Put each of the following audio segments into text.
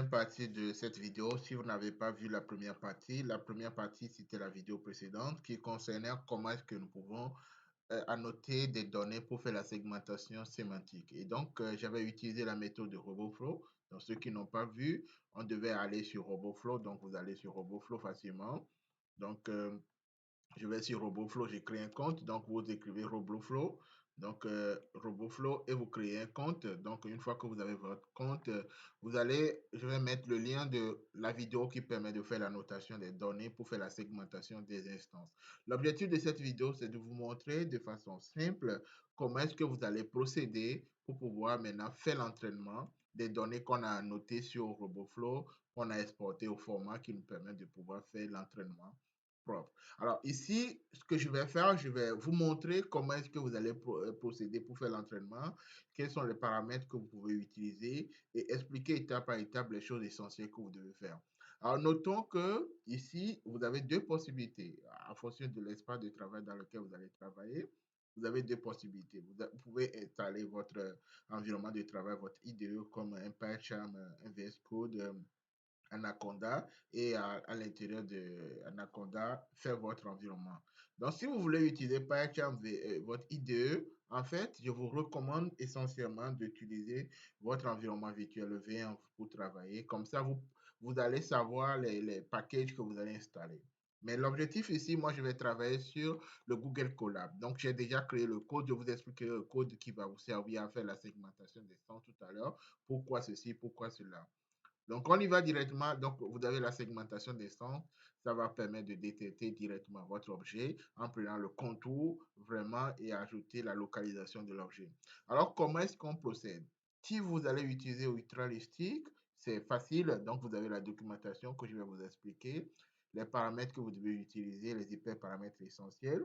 deuxième partie de cette vidéo. Si vous n'avez pas vu la première partie, c'était la vidéo précédente qui concernait comment est-ce que nous pouvons annoter des données pour faire la segmentation sémantique. Et donc, j'avais utilisé la méthode de RoboFlow. Donc, ceux qui n'ont pas vu, on devait aller sur RoboFlow. Donc, vous allez sur RoboFlow facilement. Donc, je vais sur RoboFlow, j'ai créé un compte. Donc, vous écrivez RoboFlow. Donc, RoboFlow et vous créez un compte. Donc, une fois que vous avez votre compte, je vais mettre le lien de la vidéo qui permet de faire la notation des données pour faire la segmentation des instances. L'objectif de cette vidéo, c'est de vous montrer de façon simple comment est-ce que vous allez procéder pour pouvoir maintenant faire l'entraînement des données qu'on a annotées sur RoboFlow, qu'on a exportées au format qui nous permet de pouvoir faire l'entraînement propre. Alors ici, ce que je vais faire, je vais vous montrer comment est-ce que vous allez procéder pour faire l'entraînement, quels sont les paramètres que vous pouvez utiliser et expliquer étape par étape les choses essentielles que vous devez faire. Alors notons que ici, vous avez deux possibilités en fonction de l'espace de travail dans lequel vous allez travailler. Vous avez deux possibilités. Vous pouvez installer votre environnement de travail, votre IDE comme un PyCharm, un VS Code, Anaconda et à l'intérieur de Anaconda, faire votre environnement. Donc, si vous voulez utiliser PyCharm, votre IDE, en fait, je vous recommande essentiellement d'utiliser votre environnement virtuel, le V1, pour travailler. Comme ça, vous allez savoir les packages que vous allez installer. Mais l'objectif ici, moi, je vais travailler sur le Google Colab. Donc, j'ai déjà créé le code. Je vous expliquerai le code qui va vous servir à faire la segmentation des sons tout à l'heure. Pourquoi ceci, pourquoi cela. Donc, on y va directement. Donc, vous avez la segmentation des sons. Ça va permettre de détecter directement votre objet en prenant le contour vraiment et ajouter la localisation de l'objet. Alors, comment est-ce qu'on procède? Si vous allez utiliser Ultralistic, c'est facile. Donc, vous avez la documentation que je vais vous expliquer, les paramètres que vous devez utiliser, les hyperparamètres essentiels.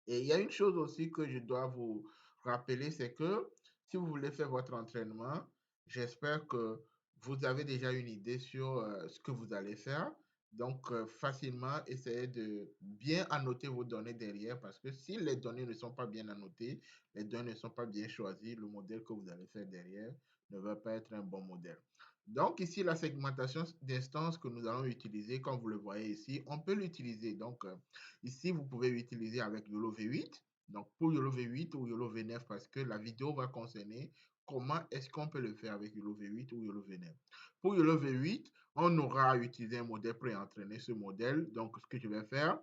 Et il y a une chose aussi que je dois vous rappeler, c'est que si vous voulez faire votre entraînement, j'espère que vous avez déjà une idée sur ce que vous allez faire. Donc, facilement, essayez de bien annoter vos données derrière parce que si les données ne sont pas bien annotées, les données ne sont pas bien choisies, le modèle que vous allez faire derrière ne va pas être un bon modèle. Donc, ici, la segmentation d'instances que nous allons utiliser, comme vous le voyez ici, on peut l'utiliser. Donc, ici, vous pouvez l'utiliser avec YOLO V8. Donc, pour YOLO V8 ou YOLO V9, parce que la vidéo va concerner comment est-ce qu'on peut le faire avec YOLO V8 ou YOLO V9. Pour YOLO V8, on aura à utiliser un modèle pré-entraîné, ce modèle. Donc, ce que je vais faire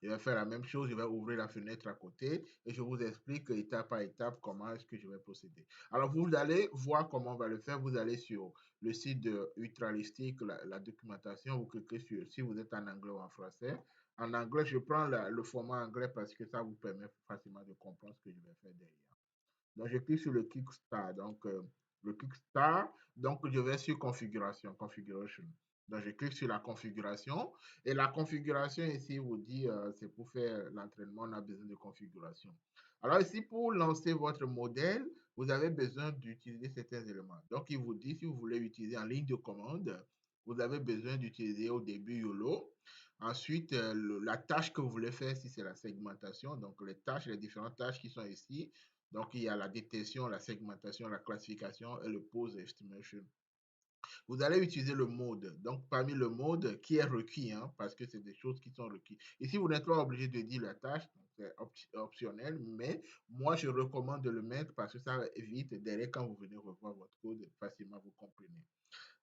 la même chose, je vais ouvrir la fenêtre à côté et je vous explique étape par étape comment est-ce que je vais procéder. Alors, vous allez voir comment on va le faire. Vous allez sur le site de Ultralistic, la documentation, vous cliquez sur, si vous êtes en anglais ou en français. En anglais, je prends le format anglais parce que ça vous permet facilement de comprendre ce que je vais faire derrière. Donc, je clique sur le Kickstart. Donc, le Kickstart, donc je vais sur configuration. Donc, je clique sur la configuration. Et la configuration ici vous dit, c'est pour faire l'entraînement, on a besoin de configuration. Alors ici, pour lancer votre modèle, vous avez besoin d'utiliser certains éléments. Donc, il vous dit, si vous voulez utiliser en ligne de commande, vous avez besoin d'utiliser au début YOLO. Ensuite, la tâche que vous voulez faire, si c'est la segmentation, donc les tâches, les différentes tâches qui sont ici. Donc, il y a la détection, la segmentation, la classification et le pose estimation. Vous allez utiliser le mode. Donc, parmi le mode qui est requis, hein, parce que c'est des choses qui sont requises. Ici, vous n'êtes pas obligé de dire la tâche, c'est optionnel, mais moi, je recommande de le mettre parce que ça évite, derrière, quand vous venez revoir votre code, facilement vous comprenez.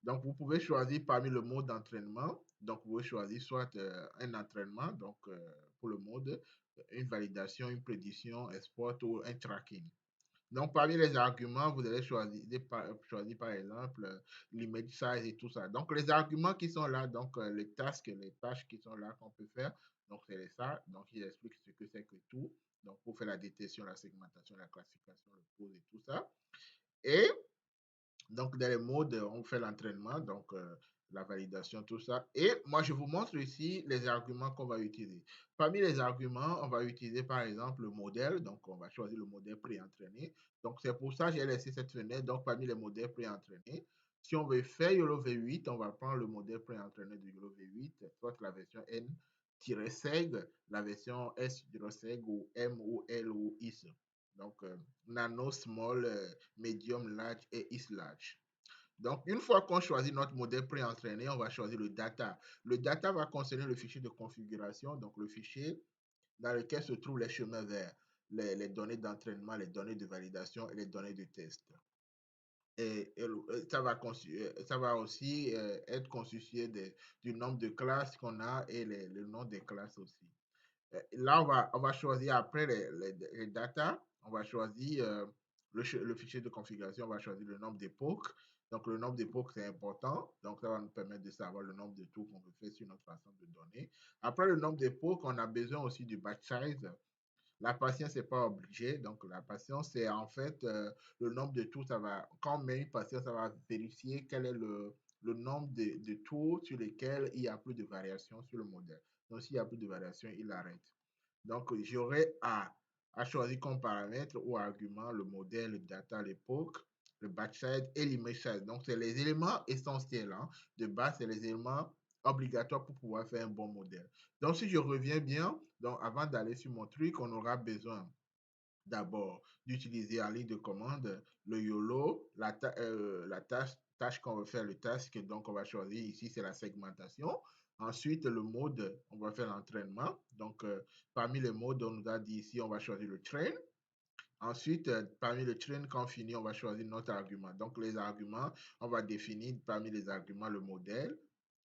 Donc, vous pouvez choisir parmi le mode d'entraînement. Donc, vous pouvez choisir soit un entraînement, donc pour le mode, une validation, une prédiction, export ou un tracking. Donc, parmi les arguments, vous allez choisir par exemple l'image size et tout ça. Donc, les arguments qui sont là, donc les tâches qui sont là qu'on peut faire, donc c'est ça. Donc, il explique ce que c'est que tout. Donc, pour faire la détection, la segmentation, la classification, le pose et tout ça. Et donc, dans les modes, on fait l'entraînement, donc la validation, tout ça. Et moi, je vous montre ici les arguments qu'on va utiliser. Parmi les arguments, on va utiliser par exemple le modèle. Donc, on va choisir le modèle pré-entraîné. Donc, c'est pour ça que j'ai laissé cette fenêtre. Donc, parmi les modèles pré-entraînés, si on veut faire YOLO V8, on va prendre le modèle pré-entraîné de YOLO V8, soit la version N-SEG, la version S-SEG ou M ou L ou IS. Donc, nano, small, medium, large et is large. Donc, une fois qu'on choisit notre modèle pré-entraîné, on va choisir le data. Le data va concerner le fichier de configuration, donc le fichier dans lequel se trouvent les chemins verts, les données d'entraînement, les données de validation et les données de test. Et ça va aussi être constitué du nombre de classes qu'on a et le nom des classes aussi. Là, on va choisir après les data, on va choisir le fichier de configuration, on va choisir le nombre d'époques. Donc, le nombre d'époques, c'est important. Donc, ça va nous permettre de savoir le nombre de tours qu'on veut faire sur notre façon de donner. Après le nombre d'époques, on a besoin aussi du batch size. La patience n'est pas obligée. Donc, la patience, c'est en fait le nombre de tours. Quand on met une patience, ça va vérifier quel est le nombre de tours sur lesquels il n'y a plus de variation sur le modèle. Donc, s'il n'y a plus de variation, il arrête. Donc, j'aurai à choisir comme paramètre ou argument le modèle, le data, l'époque, le batch size et l'image size. Donc, c'est les éléments essentiels. Hein. De base, c'est les éléments obligatoires pour pouvoir faire un bon modèle. Donc, si je reviens bien, donc avant d'aller sur mon truc, on aura besoin d'abord d'utiliser en ligne de commande le YOLO, la tâche qu'on veut faire, le task. Donc, on va choisir ici, c'est la segmentation. Ensuite, le mode, on va faire l'entraînement. Donc, parmi les modes, on nous a dit ici, on va choisir le train. Ensuite, parmi le train, quand on finit, on va choisir notre argument. Donc, les arguments, on va définir parmi les arguments le modèle,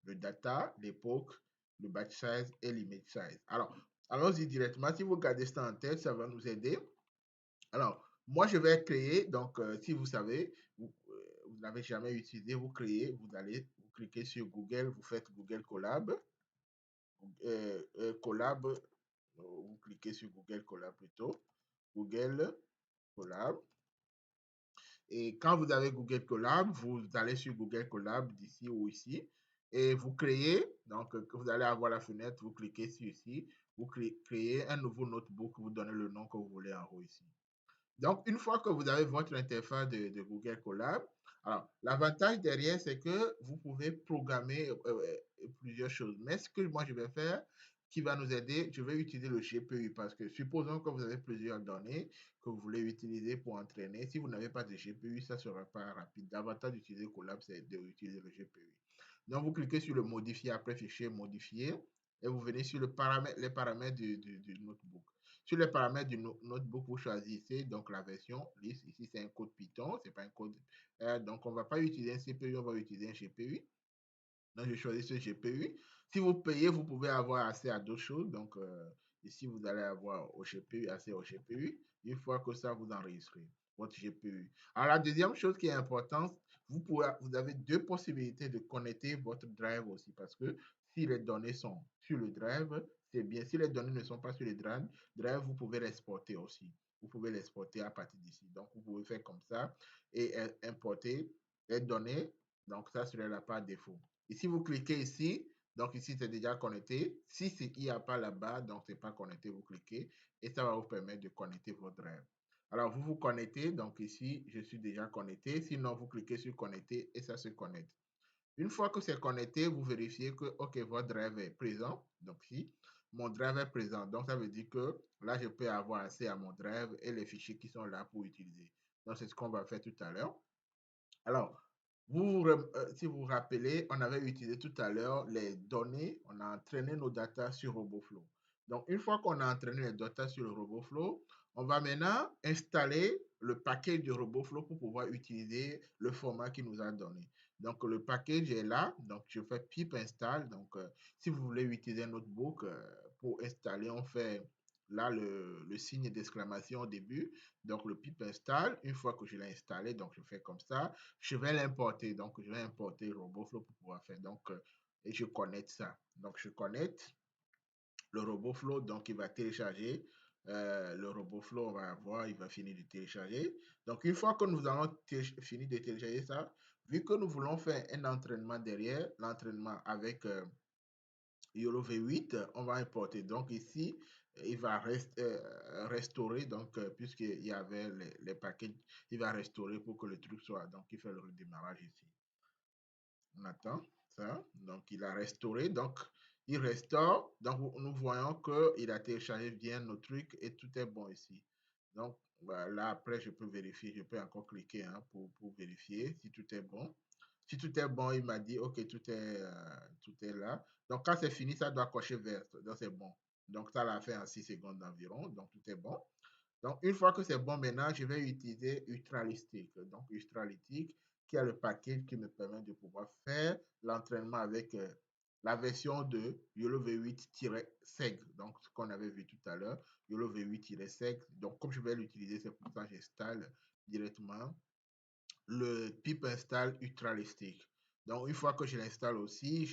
le data, l'époque, le batch size et l'image size. Alors, allons-y directement. Si vous gardez ça en tête, ça va nous aider. Alors, moi, je vais créer. Donc, si vous savez, vous n'avez jamais utilisé, vous créez, vous cliquez sur Google, vous faites Google Colab. Colab, vous cliquez sur Google Colab plutôt. Google Colab. Et quand vous avez Google Colab, vous allez sur Google Colab d'ici ou ici et vous créez, donc vous allez avoir la fenêtre, vous cliquez sur ici, vous créez un nouveau notebook, vous donnez le nom que vous voulez en haut ici. Donc, une fois que vous avez votre interface de Google Colab, alors l'avantage derrière, c'est que vous pouvez programmer plusieurs choses. Mais ce que moi je vais faire, qui va nous aider, je vais utiliser le GPU parce que supposons que vous avez plusieurs données que vous voulez utiliser pour entraîner. Si vous n'avez pas de GPU, ça ne sera pas rapide. L'avantage d'utiliser Colab, c'est d'utiliser le GPU. Donc, vous cliquez sur le modifier après fichier modifier et vous venez sur les paramètres du notebook. Sur les paramètres du notebook, vous choisissez donc la version lisse. Ici, c'est un code Python, c'est pas un code. Donc, on ne va pas utiliser un CPU, on va utiliser un GPU. Donc, je choisis ce GPU. Si vous payez, vous pouvez avoir accès à d'autres choses. Donc, ici, vous allez avoir au GPU, accès au GPU. Une fois que ça, vous enregistrez votre GPU. Alors, la deuxième chose qui est importante, vous avez deux possibilités de connecter votre drive aussi. Parce que si les données sont sur le drive, c'est bien. Si les données ne sont pas sur le drive, vous pouvez l'exporter aussi. Vous pouvez l'exporter à partir d'ici. Donc, vous pouvez faire comme ça et importer les données. Donc, ça serait la part défaut. Et si vous cliquez ici, donc ici c'est déjà connecté. Si il n'y a pas là-bas, donc c'est pas connecté, vous cliquez et ça va vous permettre de connecter votre drive. Alors vous vous connectez, donc ici je suis déjà connecté. Sinon vous cliquez sur connecter et ça se connecte. Une fois que c'est connecté, vous vérifiez que ok votre drive est présent. Donc ici mon drive est présent. Donc ça veut dire que là je peux avoir accès à mon drive et les fichiers qui sont là pour utiliser. Donc c'est ce qu'on va faire tout à l'heure. Alors, si vous vous rappelez, on avait utilisé tout à l'heure les données, on a entraîné nos data sur RoboFlow. Donc, une fois qu'on a entraîné les data sur le RoboFlow, on va maintenant installer le package de RoboFlow pour pouvoir utiliser le format qu'il nous a donné. Donc, le package est là. Donc, je fais pip install. Donc, si vous voulez utiliser un notebook pour installer, on fait là le signe d'exclamation au début. Donc, le pip install. Une fois que je l'ai installé, donc je fais comme ça je vais l'importer. Donc, je vais importer RoboFlow pour pouvoir faire. Donc, et je connecte ça. Donc, je connecte le RoboFlow. Donc, il va télécharger. Le RoboFlow, on va voir, il va finir de télécharger. Donc, une fois que nous avons fini de télécharger ça, vu que nous voulons faire un entraînement derrière, l'entraînement avec YOLO V8, on va importer. Donc, ici, il va restaurer, donc, puisqu'il y avait les paquets, il va restaurer pour que le truc soit, donc, il fait le redémarrage ici. On attend ça. Donc, il a restauré. Donc, il restaure. Donc, nous voyons qu'il a téléchargé bien nos trucs et tout est bon ici. Donc, là, après, je peux vérifier. Je peux encore cliquer pour vérifier si tout est bon. Si tout est bon, il m'a dit, OK, tout est là. Donc, quand c'est fini, ça doit cocher vert. Donc, c'est bon. Donc, ça l'a fait en 6 secondes environ. Donc, tout est bon. Donc, une fois que c'est bon, maintenant, je vais utiliser Ultralistic. Donc, Ultralistic, qui a le package qui me permet de pouvoir faire l'entraînement avec la version de YOLO V8-SEG. Donc, ce qu'on avait vu tout à l'heure, YOLO V8-SEG. Donc, comme je vais l'utiliser, c'est pour ça que j'installe directement le pip install Ultralistic. Donc, une fois que je l'installe aussi,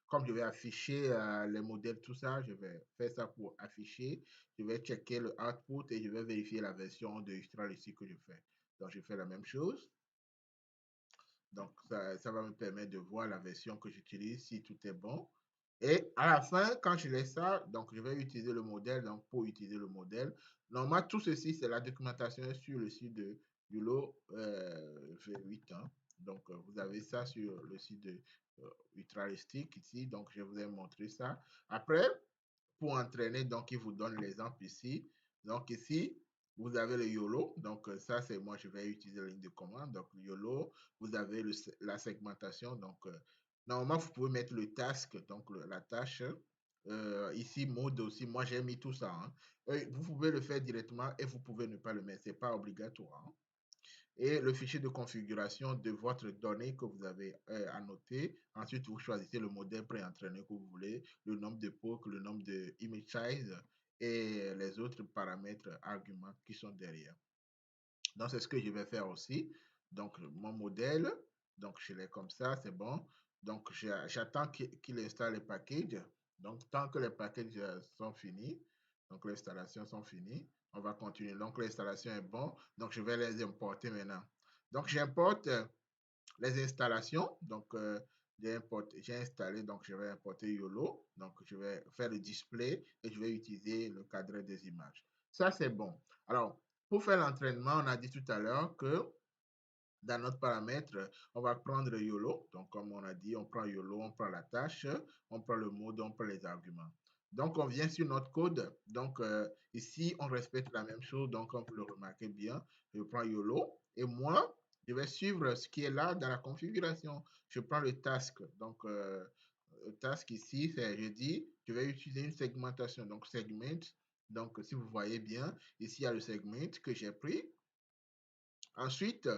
comme je vais afficher les modèles, tout ça, je vais faire ça pour afficher. Je vais checker le output et je vais vérifier la version de Ultralistic que je fais. Donc, je fais la même chose. Donc, ça va me permettre de voir la version que j'utilise, si tout est bon. Et à la fin, quand je laisse ça, donc je vais utiliser le modèle. Donc, pour utiliser le modèle, normalement, tout ceci, c'est la documentation sur le site de YOLO V8. Hein. Donc, vous avez ça sur le site de Ultralistic ici. Donc, je vous ai montré ça. Après, pour entraîner, donc, il vous donne l'exemple ici. Donc, ici, vous avez le YOLO. Donc, ça, c'est moi, je vais utiliser la ligne de commande. Donc, le YOLO, vous avez la segmentation. Donc, normalement, vous pouvez mettre le task, donc la tâche. Ici, mode aussi, moi, j'ai mis tout ça. Hein. Vous pouvez le faire directement et vous pouvez ne pas le mettre. Ce n'est pas obligatoire. Hein. Et le fichier de configuration de votre donnée que vous avez annoté. Ensuite, vous choisissez le modèle pré-entraîné que vous voulez, le nombre de POC, le nombre de image size et les autres paramètres, arguments qui sont derrière. Donc, c'est ce que je vais faire aussi. Donc, mon modèle, donc je l'ai comme ça, c'est bon. Donc, j'attends qu'il installe les packages. Donc, tant que les packages sont finis, donc les installations sont finies, on va continuer. Donc, l'installation est bon. Donc, je vais les importer maintenant. Donc, j'importe les installations. Donc, j'ai installé, donc je vais importer YOLO. Donc, je vais faire le display et je vais utiliser le cadre des images. Ça, c'est bon. Alors, pour faire l'entraînement, on a dit tout à l'heure que dans notre paramètre, on va prendre YOLO. Donc, comme on a dit, on prend YOLO, on prend la tâche, on prend le mode, on prend les arguments. Donc, on vient sur notre code. Donc, ici, on respecte la même chose. Donc, comme vous le remarquez bien, je prends YOLO et moi, je vais suivre ce qui est là dans la configuration. Je prends le task. Donc, le task ici, je dis, je vais utiliser une segmentation. Donc, segment. Donc, si vous voyez bien, ici, il y a le segment que j'ai pris. Ensuite,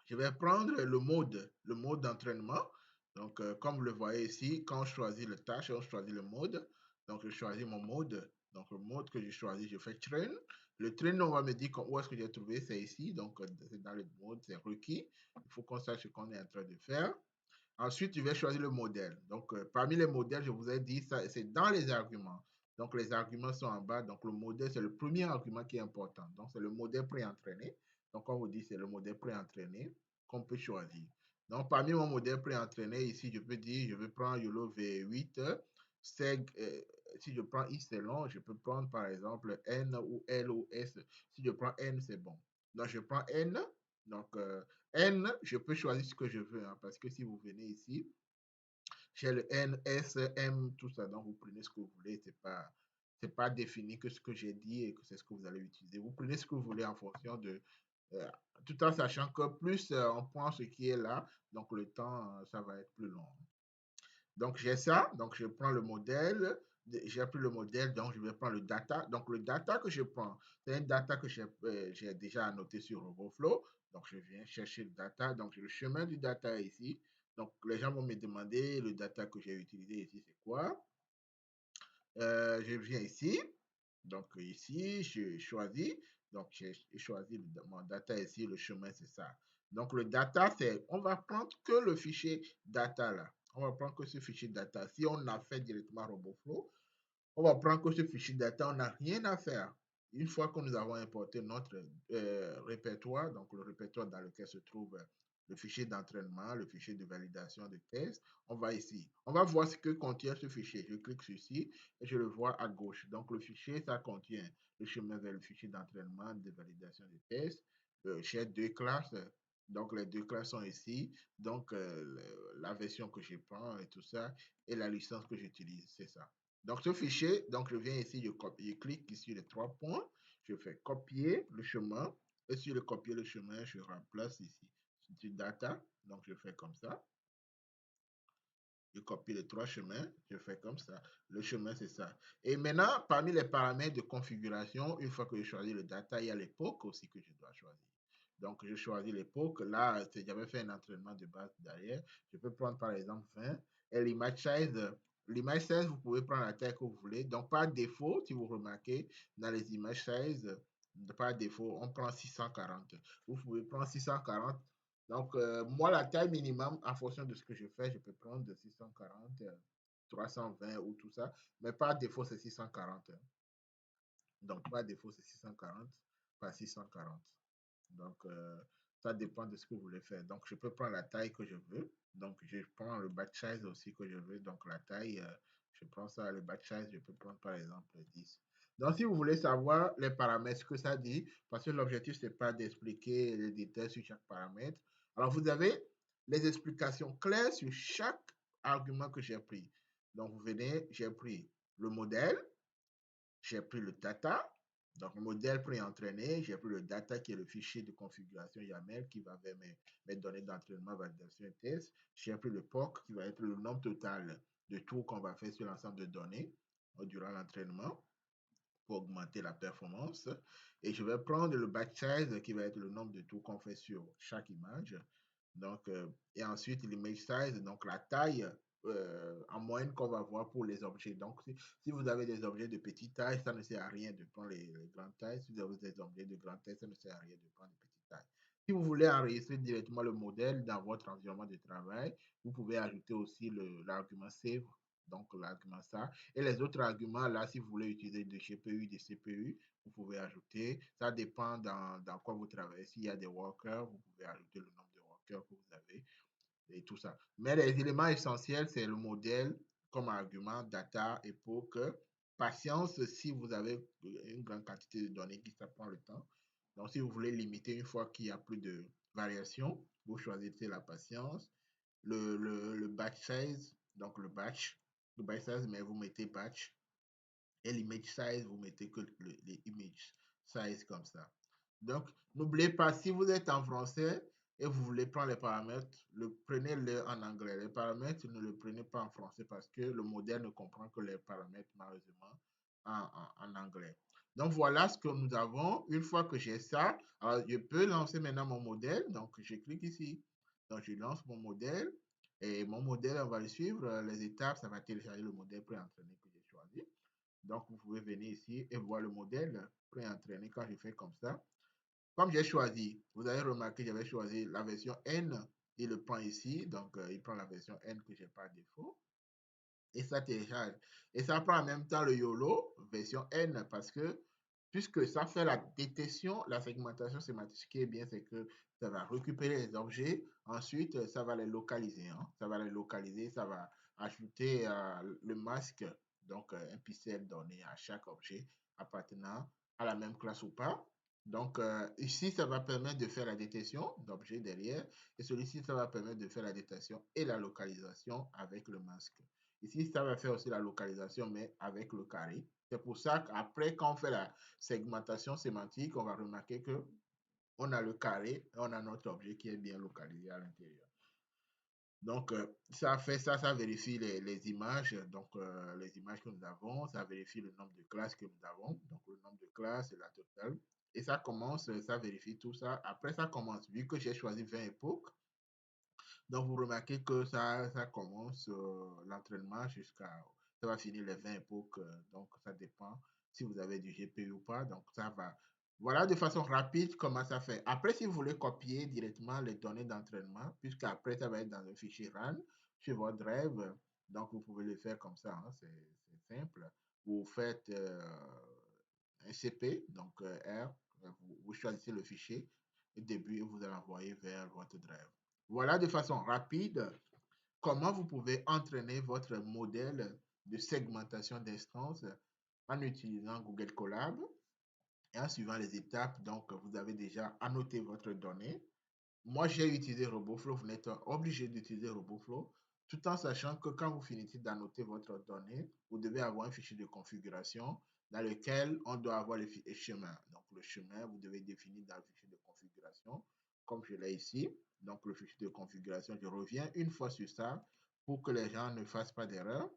je vais prendre le mode d'entraînement. Donc, comme vous le voyez ici, quand on choisit le tâche, on choisit le mode. Donc, je choisis mon mode. Donc, le mode que j'ai choisi, je fais train. Le train, on va me dire où est-ce que j'ai trouvé, c'est ici. Donc, c'est dans le mode, c'est requis. Il faut qu'on sache ce qu'on est en train de faire. Ensuite, je vais choisir le modèle. Donc, parmi les modèles, je vous ai dit, ça, c'est dans les arguments. Donc, les arguments sont en bas. Donc, le modèle, c'est le premier argument qui est important. Donc, c'est le modèle pré-entraîné. Donc, on vous dit, c'est le modèle pré-entraîné qu'on peut choisir. Donc, parmi mon modèle pré-entraîné, ici, je peux dire, je vais prendre YOLO V8. Si je prends X, c'est long. Je peux prendre, par exemple, N ou L ou S. Si je prends N, c'est bon. Donc, je prends N. Donc, N, je peux choisir ce que je veux, hein, parce que si vous venez ici, j'ai le N, S, M, tout ça, donc vous prenez ce que vous voulez, c'est pas défini que ce que j'ai dit et que c'est ce que vous allez utiliser. Vous prenez ce que vous voulez en fonction de, euh, tout en sachant que plus on prend ce qui est là, donc le temps, ça va être plus long. Donc, j'ai ça. Donc, je prends le modèle. J'ai pris le modèle, donc je vais prendre le data. Donc, le data que je prends, c'est un data que j'ai déjà annoté sur RoboFlow. Donc, je viens chercher le data. Donc, le chemin du data ici. Donc, les gens vont me demander le data que j'ai utilisé ici, c'est quoi? Je viens ici. Donc, ici, je choisis. Donc, j'ai choisi mon data ici. Le chemin, c'est ça. Donc, le data, c'est, on va prendre que le fichier data là. On va prendre que ce fichier data. Si on a fait directement RoboFlow, on va prendre que ce fichier data, on n'a rien à faire. Une fois que nous avons importé notre répertoire, donc le répertoire dans lequel se trouve le fichier d'entraînement, le fichier de validation de test, on va ici. On va voir ce que contient ce fichier. Je clique sur ici et je le vois à gauche. Donc le fichier, ça contient le chemin vers le fichier d'entraînement, de validation de test. J'ai deux classes. Donc les deux classes sont ici. Donc la version que je prends et tout ça et la licence que j'utilise, c'est ça. Donc, ce fichier, donc je viens ici, je clique ici les trois points, je fais copier le chemin, et sur le copier le chemin, je remplace ici du data. Donc, je fais comme ça. Je copie les 3 chemins, je fais comme ça. Le chemin, c'est ça. Et maintenant, parmi les paramètres de configuration, une fois que j'ai choisi le data, il y a l'époque aussi que je dois choisir. Donc, je choisis l'époque. Là, j'avais fait un entraînement de base derrière. Je peux prendre par exemple 20. Et l'image size, vous pouvez prendre la taille que vous voulez. Donc, par défaut, si vous remarquez, dans les images size, par défaut, on prend 640. Vous pouvez prendre 640. Donc, moi, la taille minimum, en fonction de ce que je fais, je peux prendre de 640, 320 ou tout ça. Mais par défaut, c'est 640. Donc, par défaut, c'est 640 par 640. Donc, ça dépend de ce que vous voulez faire. Donc, je peux prendre la taille que je veux. Donc, je prends le batch size aussi que je veux. Donc, la taille, je prends ça, le batch size, je peux prendre par exemple 10. Donc, si vous voulez savoir les paramètres, ce que ça dit, parce que l'objectif, ce n'est pas d'expliquer les détails sur chaque paramètre. Alors, vous avez les explications claires sur chaque argument que j'ai pris. Donc, vous venez, j'ai pris le modèle, j'ai pris le data, donc le modèle pré-entraîné, j'ai pris le data qui est le fichier de configuration YAML qui va vers mes données d'entraînement, validation et test. J'ai pris le POC qui va être le nombre total de tours qu'on va faire sur l'ensemble de données durant l'entraînement pour augmenter la performance. Et je vais prendre le batch size qui va être le nombre de tours qu'on fait sur chaque image. Donc, et ensuite, l'image size, donc la taille en moyenne qu'on va voir pour les objets. Donc, si vous avez des objets de petite taille, ça ne sert à rien de prendre les grandes tailles. Si vous avez des objets de grande taille, ça ne sert à rien de prendre les petites tailles. Si vous voulez enregistrer directement le modèle dans votre environnement de travail, vous pouvez ajouter aussi l'argument save, donc l'argument ça. Et les autres arguments, là, si vous voulez utiliser des GPU, des CPU, vous pouvez ajouter. Ça dépend dans quoi vous travaillez. S'il y a des workers, vous pouvez ajouter le nombre de workers que vous avez et tout ça. Mais les éléments essentiels, c'est le modèle comme argument, data, époque, patience si vous avez une grande quantité de données qui ça prend le temps. Donc, si vous voulez limiter une fois qu'il y a plus de variations, vous choisissez la patience, le batch size, donc le batch size, mais vous mettez batch, et l'image size, vous mettez que les image size comme ça. Donc, n'oubliez pas, si vous êtes en français et vous voulez prendre les paramètres, prenez-le en anglais. Les paramètres, ne le prenez pas en français parce que le modèle ne comprend que les paramètres, malheureusement, en anglais. Donc, voilà ce que nous avons. Une fois que j'ai ça, alors je peux lancer maintenant mon modèle. Donc, je clique ici. Donc, je lance mon modèle. Et mon modèle, on va le suivre. Les étapes, ça va télécharger le modèle pré-entraîné que j'ai choisi. Donc, vous pouvez venir ici et voir le modèle pré-entraîné quand je fais comme ça. Comme j'ai choisi, vous avez remarqué, j'avais choisi la version N. Il le prend ici, donc il prend la version N que j'ai par défaut. Et ça télécharge. Et ça prend en même temps le YOLO version N parce que puisque ça fait la détection, la segmentation sémantique, ce qui est bien, c'est que ça va récupérer les objets, ensuite ça va les localiser. Hein. Ça va les localiser, ça va ajouter le masque, donc un pixel donné à chaque objet appartenant à la même classe ou pas. Donc ici, ça va permettre de faire la détection d'objets derrière et celui-ci, ça va permettre de faire la détection et la localisation avec le masque. Ici, ça va faire aussi la localisation, mais avec le carré. C'est pour ça qu'après, quand on fait la segmentation sémantique, on va remarquer que on a le carré et on a notre objet qui est bien localisé à l'intérieur. Donc, ça fait ça, ça vérifie les images, donc les images que nous avons, ça vérifie le nombre de classes que nous avons, donc le nombre de classes et la totale. Et ça commence, ça vérifie tout ça. Après, ça commence, vu que j'ai choisi 20 époques, donc, vous remarquez que ça commence l'entraînement jusqu'à. Ça va finir les 20 époques. Donc, ça dépend si vous avez du GPU ou pas. Donc, ça va. Voilà de façon rapide comment ça fait. Après, si vous voulez copier directement les données d'entraînement, puisque après, ça va être dans un fichier RAN sur votre drive. Donc, vous pouvez le faire comme ça. Hein, c'est simple. Vous faites un CP, donc R. Vous choisissez le fichier et début, vous allez envoyer vers votre drive. Voilà de façon rapide comment vous pouvez entraîner votre modèle de segmentation d'instances en utilisant Google Colab et en suivant les étapes. Donc, vous avez déjà annoté votre donnée. Moi, j'ai utilisé RoboFlow. Vous n'êtes pas obligé d'utiliser RoboFlow, tout en sachant que quand vous finissez d'annoter votre donnée, vous devez avoir un fichier de configuration dans lequel on doit avoir le chemin. Donc, le chemin, vous devez définir dans le fichier de configuration comme je l'ai ici, donc le fichier de configuration, je reviens une fois sur ça pour que les gens ne fassent pas d'erreur.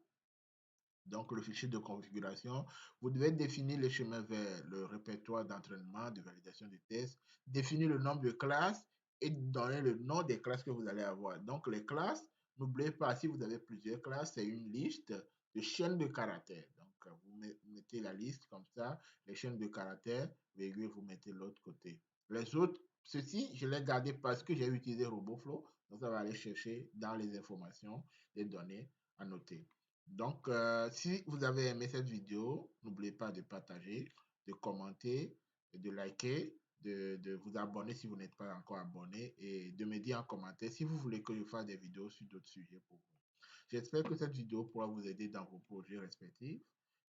Donc, le fichier de configuration, vous devez définir le chemin vers le répertoire d'entraînement, de validation du test, définir le nombre de classes et donner le nom des classes que vous allez avoir. Donc, les classes, n'oubliez pas, si vous avez plusieurs classes, c'est une liste de chaînes de caractères. Donc, vous mettez la liste comme ça, les chaînes de caractères, virgule, vous mettez l'autre côté. Les autres, ceci, je l'ai gardé parce que j'ai utilisé RoboFlow. Donc, ça va aller chercher dans les informations, les données à noter. Donc, si vous avez aimé cette vidéo, n'oubliez pas de partager, de commenter, de liker, de vous abonner si vous n'êtes pas encore abonné et de me dire en commentaire si vous voulez que je fasse des vidéos sur d'autres sujets pour vous. J'espère que cette vidéo pourra vous aider dans vos projets respectifs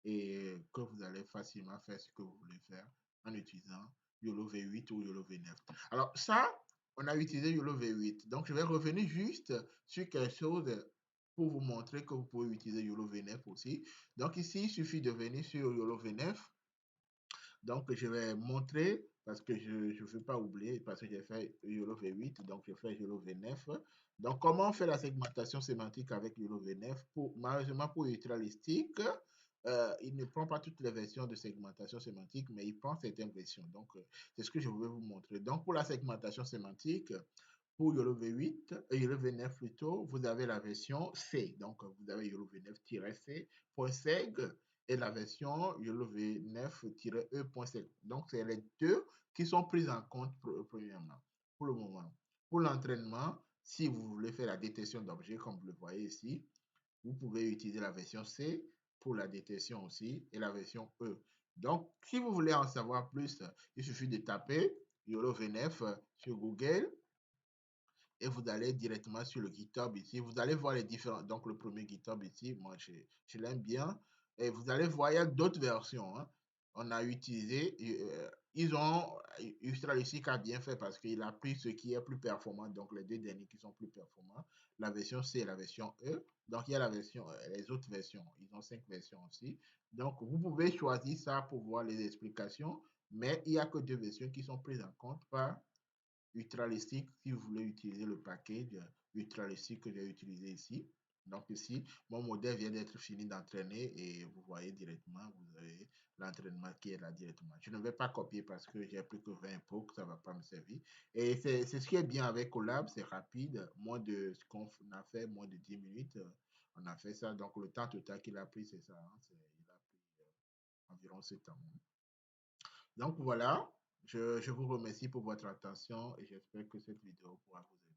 et que vous allez facilement faire ce que vous voulez faire en utilisant YOLO V8 ou YOLO V9. Alors ça, on a utilisé YOLO V8. Donc, je vais revenir juste sur quelque chose pour vous montrer que vous pouvez utiliser YOLO V9 aussi. Donc ici, il suffit de venir sur YOLO V9. Donc je vais montrer, parce que je ne veux pas oublier, parce que j'ai fait YOLO V8, donc je fais YOLO V9. Donc comment on fait la segmentation sémantique avec YOLO V9? Malheureusement pour Ultralistic, il ne prend pas toutes les versions de segmentation sémantique, mais il prend certaines versions. Donc c'est ce que je voulais vous montrer. Donc pour la segmentation sémantique, pour YOLO V8, YOLO V9 plutôt, vous avez la version C. Donc, vous avez YOLO V9-C.seg et la version YOLO V9-E.seg. Donc, c'est les deux qui sont prises en compte premièrement, pour le moment. Pour l'entraînement, si vous voulez faire la détection d'objets, comme vous le voyez ici, vous pouvez utiliser la version C pour la détection aussi et la version E. Donc, si vous voulez en savoir plus, il suffit de taper YOLO V9 sur Google et vous allez directement sur le GitHub ici. Vous allez voir les différents. Donc, le premier GitHub ici, moi, je l'aime bien. Et vous allez voir, il y a d'autres versions. Hein. On a utilisé, ils ont, Ultralistic a bien fait parce qu'il a pris ce qui est plus performant. Donc, les deux derniers qui sont plus performants. La version C et la version E. Donc, il y a la version, les autres versions. Ils ont 5 versions aussi. Donc, vous pouvez choisir ça pour voir les explications. Mais il n'y a que 2 versions qui sont prises en compte par Ultralistic si vous voulez utiliser le package Ultralistic que j'ai utilisé ici. Donc ici, mon modèle vient d'être fini d'entraîner et vous voyez directement, vous avez l'entraînement qui est là directement. Je ne vais pas copier parce que j'ai plus que 20 pots, ça ne va pas me servir. Et c'est ce qui est bien avec Colab, c'est rapide, moins de ce qu'on a fait, moins de 10 minutes, on a fait ça. Donc le temps total qu'il a pris, c'est ça, hein, il a pris environ ce temps. Donc voilà, je vous remercie pour votre attention et j'espère que cette vidéo pourra vous aider.